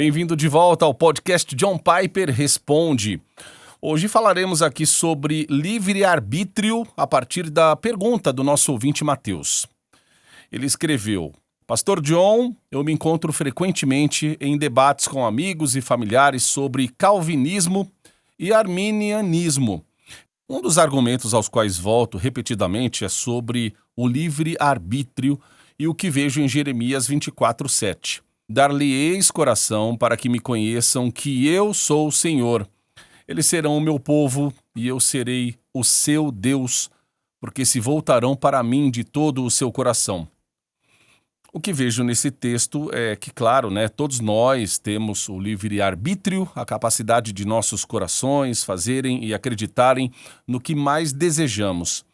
Bem-vindo de volta ao podcast John Piper Responde. Hoje falaremos aqui sobre livre-arbítrio a partir da pergunta do nosso ouvinte Matheus. Ele escreveu: Pastor John, eu me encontro frequentemente em debates com amigos e familiares sobre calvinismo e arminianismo. Um dos argumentos aos quais volto repetidamente é sobre o livre-arbítrio e o que vejo em Jeremias 24:7. Dar-lhe-eis coração para que me conheçam que eu sou o Senhor. Eles serão o meu povo e eu serei o seu Deus, porque se voltarão para mim de todo o seu coração. O que vejo nesse texto é que, claro, todos nós temos o livre-arbítrio, a capacidade de nossos corações fazerem e acreditarem no que mais desejamos.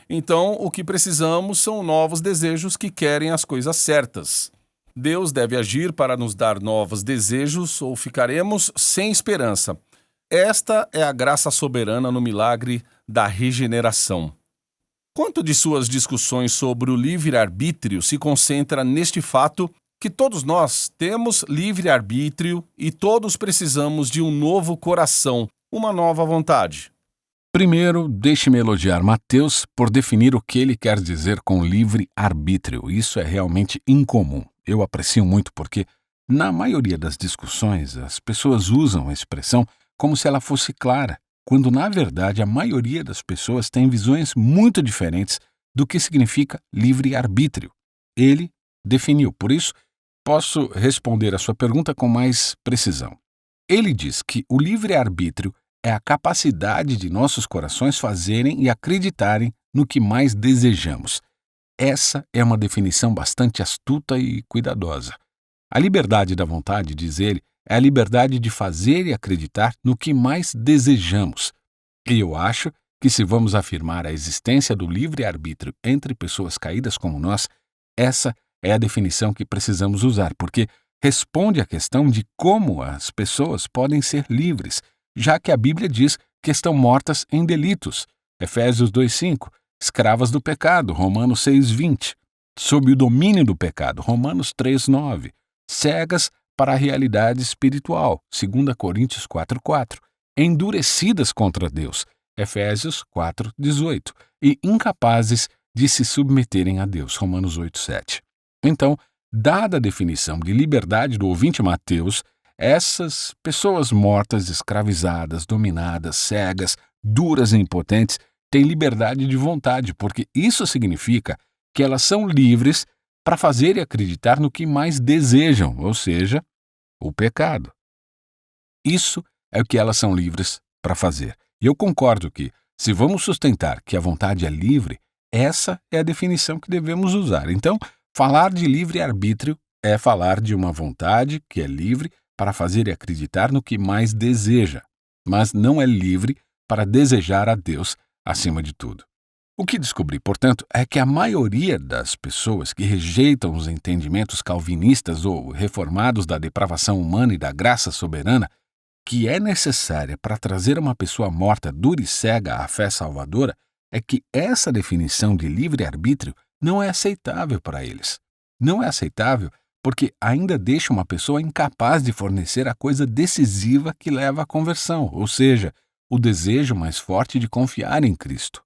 Então, o que precisamos são novos desejos que querem as coisas certas. Deus deve agir para nos dar novos desejos ou ficaremos sem esperança. Esta é a graça soberana no milagre da regeneração. Quanto de suas discussões sobre o livre-arbítrio se concentra neste fato que todos nós temos livre-arbítrio e todos precisamos de um novo coração, uma nova vontade? Primeiro, deixe-me elogiar Matheus por definir o que ele quer dizer com livre-arbítrio. Isso é realmente incomum. Eu aprecio muito porque, na maioria das discussões, as pessoas usam a expressão como se ela fosse clara, quando, na verdade, a maioria das pessoas tem visões muito diferentes do que significa livre-arbítrio. Ele definiu, por isso, posso responder a sua pergunta com mais precisão. Ele diz que o livre-arbítrio é a capacidade de nossos corações fazerem e acreditarem no que mais desejamos. Essa é uma definição bastante astuta e cuidadosa. A liberdade da vontade, diz ele, é a liberdade de fazer e acreditar no que mais desejamos. E eu acho que se vamos afirmar a existência do livre-arbítrio entre pessoas caídas como nós, essa é a definição que precisamos usar, porque responde à questão de como as pessoas podem ser livres, já que a Bíblia diz que estão mortas em delitos. Efésios 2:5, escravas do pecado, Romanos 6:20, sob o domínio do pecado, Romanos 3:9, cegas para a realidade espiritual, 2 Coríntios 4:4, endurecidas contra Deus, Efésios 4:18, e incapazes de se submeterem a Deus, Romanos 8:7. Então, dada a definição de liberdade do ouvinte Matheus, essas pessoas mortas, escravizadas, dominadas, cegas, duras e impotentes têm liberdade de vontade, porque isso significa que elas são livres para fazer e acreditar no que mais desejam, ou seja, o pecado. Isso é o que elas são livres para fazer. E eu concordo que, se vamos sustentar que a vontade é livre, essa é a definição que devemos usar. Então, falar de livre-arbítrio é falar de uma vontade que é livre para fazer e acreditar no que mais deseja, mas não é livre para desejar a Deus acima de tudo. O que descobri, portanto, é que a maioria das pessoas que rejeitam os entendimentos calvinistas ou reformados da depravação humana e da graça soberana, que é necessária para trazer uma pessoa morta, dura e cega à fé salvadora, é que essa definição de livre-arbítrio não é aceitável para eles. Não é aceitável porque ainda deixa uma pessoa incapaz de fornecer a coisa decisiva que leva à conversão, ou seja, o desejo mais forte de confiar em Cristo.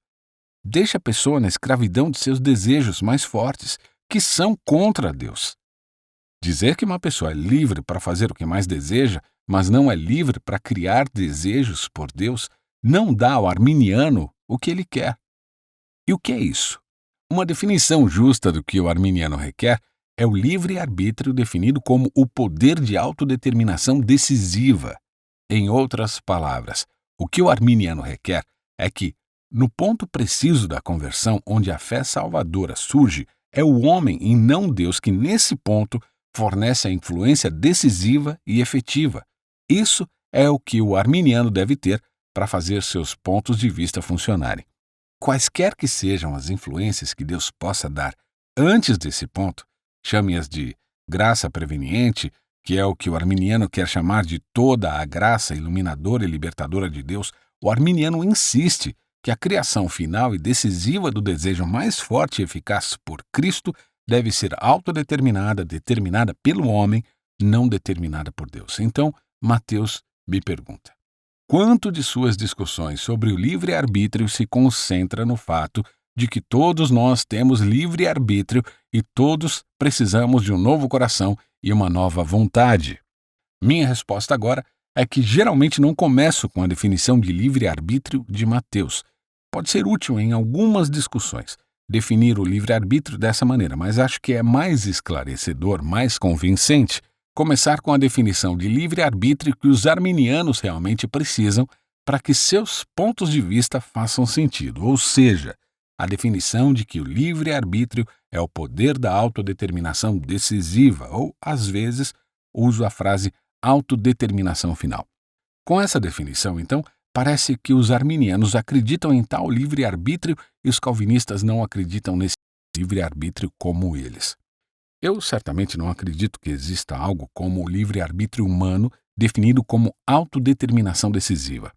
Deixa a pessoa na escravidão de seus desejos mais fortes, que são contra Deus. Dizer que uma pessoa é livre para fazer o que mais deseja, mas não é livre para criar desejos por Deus, não dá ao arminiano o que ele quer. E o que é isso? Uma definição justa do que o arminiano requer é o livre-arbítrio definido como o poder de autodeterminação decisiva. Em outras palavras, o que o arminiano requer é que, no ponto preciso da conversão onde a fé salvadora surge, é o homem e não Deus que, nesse ponto, fornece a influência decisiva e efetiva. Isso é o que o arminiano deve ter para fazer seus pontos de vista funcionarem. Quaisquer que sejam as influências que Deus possa dar antes desse ponto, chame-as de graça preveniente, que é o que o arminiano quer chamar de toda a graça iluminadora e libertadora de Deus, o arminiano insiste que a criação final e decisiva do desejo mais forte e eficaz por Cristo deve ser autodeterminada, determinada pelo homem, não determinada por Deus. Então, Mateus me pergunta: quanto de suas discussões sobre o livre-arbítrio se concentra no fato de que todos nós temos livre-arbítrio e todos precisamos de um novo coração e uma nova vontade? Minha resposta agora é que geralmente não começo com a definição de livre-arbítrio de Mateus. Pode ser útil em algumas discussões definir o livre-arbítrio dessa maneira, mas acho que é mais esclarecedor, mais convincente, começar com a definição de livre-arbítrio que os arminianos realmente precisam para que seus pontos de vista façam sentido, ou seja, a definição de que o livre-arbítrio é o poder da autodeterminação decisiva, ou, às vezes, uso a frase autodeterminação final. Com essa definição, então, parece que os arminianos acreditam em tal livre-arbítrio e os calvinistas não acreditam nesse livre-arbítrio como eles. Eu certamente não acredito que exista algo como o livre-arbítrio humano definido como autodeterminação decisiva.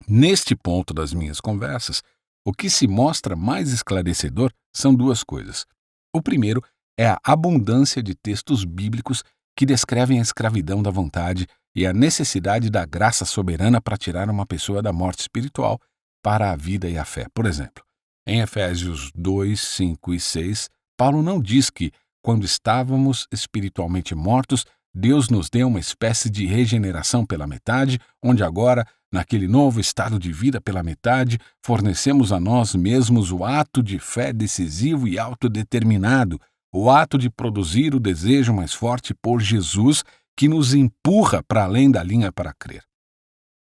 Neste ponto das minhas conversas, o que se mostra mais esclarecedor são duas coisas. O primeiro é a abundância de textos bíblicos que descrevem a escravidão da vontade e a necessidade da graça soberana para tirar uma pessoa da morte espiritual para a vida e a fé. Por exemplo, em Efésios 2, 5 e 6, Paulo não diz que, quando estávamos espiritualmente mortos, Deus nos deu uma espécie de regeneração pela metade, onde agora, naquele novo estado de vida pela metade, fornecemos a nós mesmos o ato de fé decisivo e autodeterminado, o ato de produzir o desejo mais forte por Jesus que nos empurra para além da linha para crer.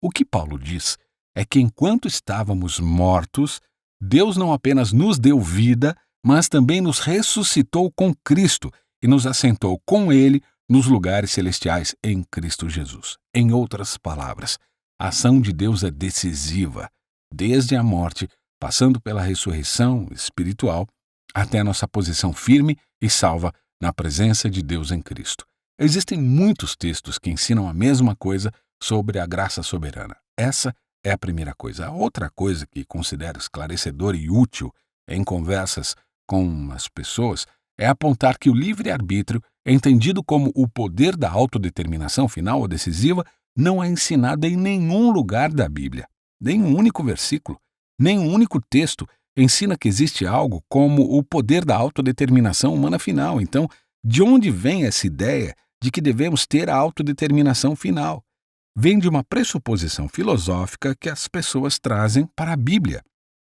O que Paulo diz é que enquanto estávamos mortos, Deus não apenas nos deu vida, mas também nos ressuscitou com Cristo e nos assentou com Ele nos lugares celestiais em Cristo Jesus. Em outras palavras, a ação de Deus é decisiva, desde a morte, passando pela ressurreição espiritual, até nossa posição firme e salva na presença de Deus em Cristo. Existem muitos textos que ensinam a mesma coisa sobre a graça soberana. Essa é a primeira coisa. A outra coisa que considero esclarecedora e útil em conversas com as pessoas é apontar que o livre-arbítrio, entendido como o poder da autodeterminação final ou decisiva, não é ensinado em nenhum lugar da Bíblia. Nem um único versículo, nem um único texto ensina que existe algo como o poder da autodeterminação humana final. Então, de onde vem essa ideia de que devemos ter a autodeterminação final? Vem de uma pressuposição filosófica que as pessoas trazem para a Bíblia.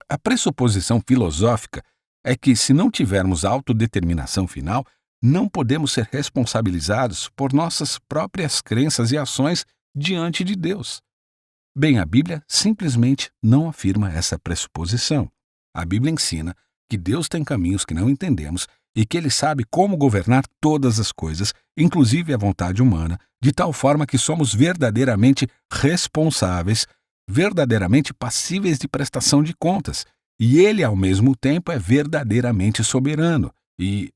A pressuposição filosófica é que, se não tivermos autodeterminação final, não podemos ser responsabilizados por nossas próprias crenças e ações diante de Deus. Bem, a Bíblia simplesmente não afirma essa pressuposição. A Bíblia ensina que Deus tem caminhos que não entendemos e que Ele sabe como governar todas as coisas, inclusive a vontade humana, de tal forma que somos verdadeiramente responsáveis, verdadeiramente passíveis de prestação de contas. E Ele, ao mesmo tempo, é verdadeiramente soberano. E,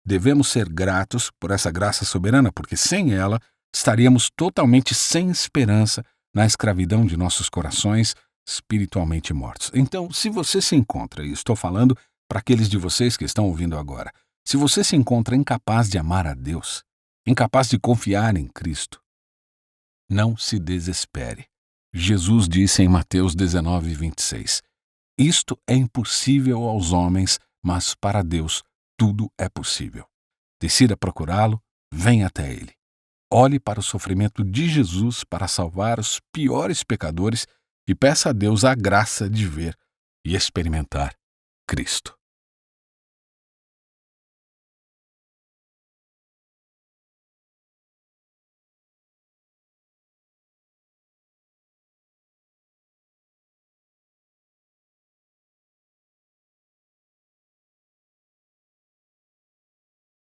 devemos ser gratos por essa graça soberana, porque sem ela estaríamos totalmente sem esperança na escravidão de nossos corações espiritualmente mortos. Então, se você se encontra, e estou falando para aqueles de vocês que estão ouvindo agora, se você se encontra incapaz de amar a Deus, incapaz de confiar em Cristo, não se desespere. Jesus disse em Mateus 19, 26, isto é impossível aos homens, mas para Deus tudo é possível. Decida procurá-lo, venha até Ele. Olhe para o sofrimento de Jesus para salvar os piores pecadores e peça a Deus a graça de ver e experimentar Cristo.